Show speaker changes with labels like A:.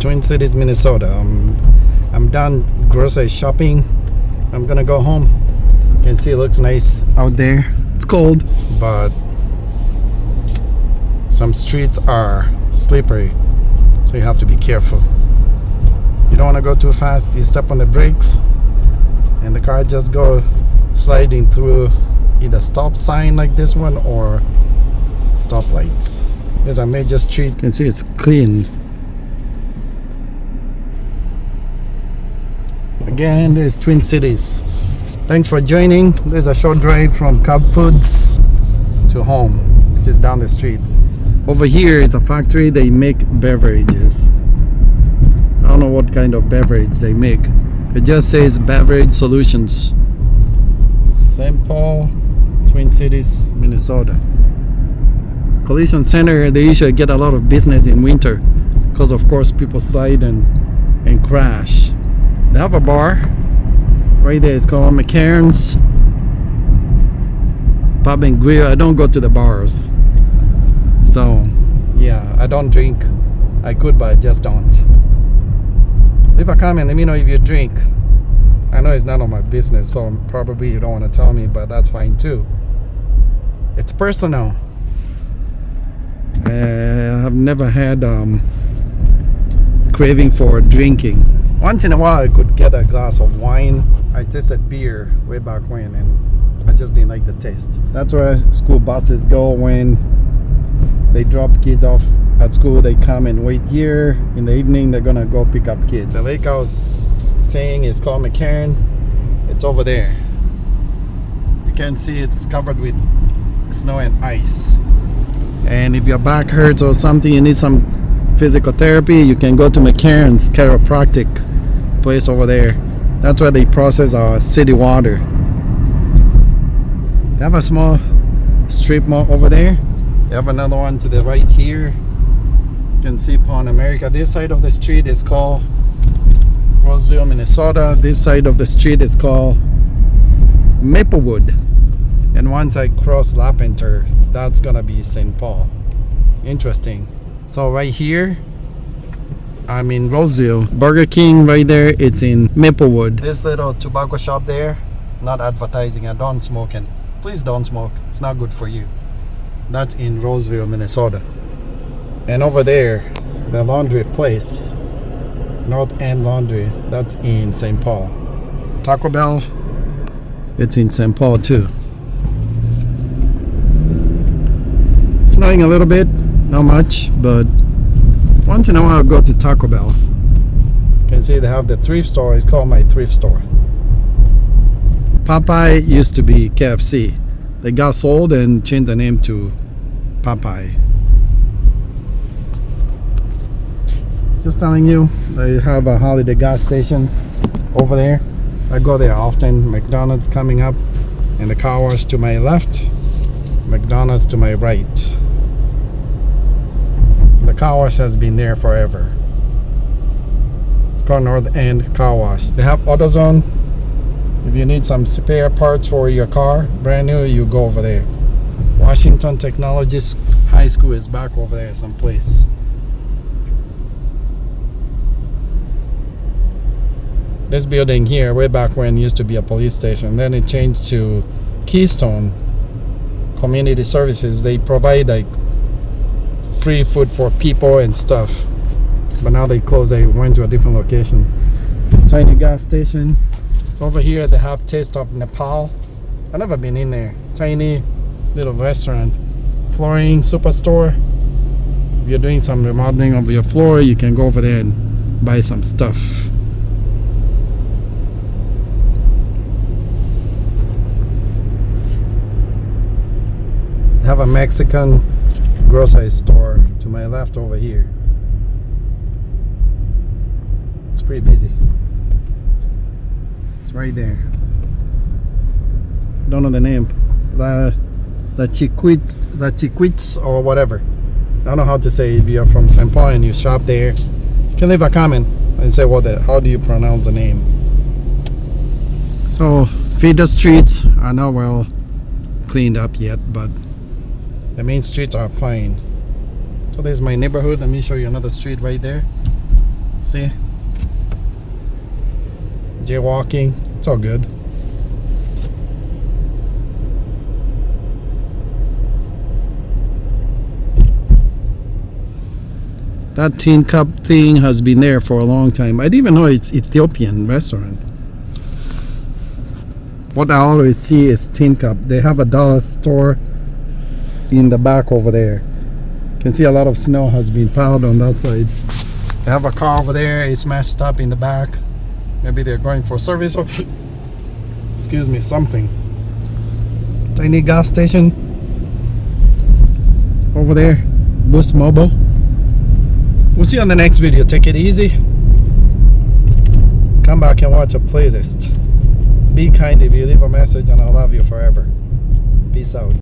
A: Twin Cities, Minnesota. I'm done grocery shopping. I'm gonna go home. You can see it looks nice out there. It's cold, but some streets are slippery, so you have to be careful. You don't want to go too fast. You step on the brakes and the car just go sliding through either stop sign like this one or stoplights. There's a major street. You can see it's clean. Again, there's Twin Cities. Thanks for joining. There's a short drive from Cub Foods to home, which is down the street. Over here, it's a factory. They make beverages. I don't know what kind of beverage they make. It just says Beverage Solutions. St. Paul, Twin Cities, Minnesota. Collision Center, they usually get a lot of business in winter because of course people slide and crash. They have a bar right there. It's called McCarran's Pub and Grill. I don't go to the bars, so yeah, I don't drink. I could, but I just don't. Leave a comment, let me know if you drink. I know it's none of my business, so probably you don't want to tell me, but that's fine too. It's personal. I've never had craving for drinking. Once in a while I could get a glass of wine. I tasted beer way back when and I just didn't like the taste. That's where school buses go when they drop kids off at school. They come and wait here. In the evening they're gonna go pick up kids. The lake I was saying is called McCarran. It's over there. You can see it's covered with snow and ice. And if your back hurts or something, you need some physical therapy, you can go to McCarran's chiropractic place over there. That's where they process our city water. They have a small strip mall over there. They have another one to the right here. You can see Pond America. This side of the street is called Roseville, Minnesota. This side of the street is called Maplewood. And once I cross Lapenter, that's gonna be St. Paul. Interesting. So right here, I'm in Roseville. Burger King right there, it's in Maplewood. This little tobacco shop there, not advertising, I don't smoke, and please don't smoke. It's not good for you. That's in Roseville, Minnesota. And over there, the laundry place, North End Laundry, that's in St. Paul. Taco Bell, it's in St. Paul too. Snowing a little bit, not much, but once in a while I'll go to Taco Bell. You can see they have the thrift store. It's called my thrift store. Popeye used to be KFC. They got sold and changed the name to Popeye. Just telling you, they have a Holiday gas station over there. I go there often. McDonald's coming up, and the car wash to my left, McDonald's to my right. The car wash has been there forever. It's called North End Car Wash. They have AutoZone. If you need some spare parts for your car, brand new, you go over there. Washington Technologies High School is back over there someplace. This building here, way back when, used to be a police station. Then it changed to Keystone Community Services. They provide like free food for people and stuff, but now they closed. They went to a different location. Tiny gas station over here. They have Taste of Nepal. I've never been in there. Tiny little restaurant. Flooring superstore. If you're doing some remodeling of your floor, you can go over there and buy some stuff. They have a Mexican grocery store to my left over here. It's pretty busy. It's right there. Don't know the name. La Chiquits or whatever. I don't know how to say. If you're from St. Paul and you shop there, you can leave a comment and say how do you pronounce the name. So feeder streets are not well cleaned up yet, but the main streets are fine. So there's my neighborhood. Let me show you another street right there. See? Jaywalking. It's all good. That tin cup thing has been there for a long time. I didn't even know it's Ethiopian restaurant. What I always see is tin cup. They have a dollar store in the back over there. You can see a lot of snow has been piled on that side. They have a car over there. It's smashed up in the back. Maybe they're going for service or excuse me, something. Tiny gas station over there. Boost Mobile. We'll see you on the next video. Take it easy. Come back and watch a playlist. Be kind if you leave a message, and I'll love you forever. Peace out.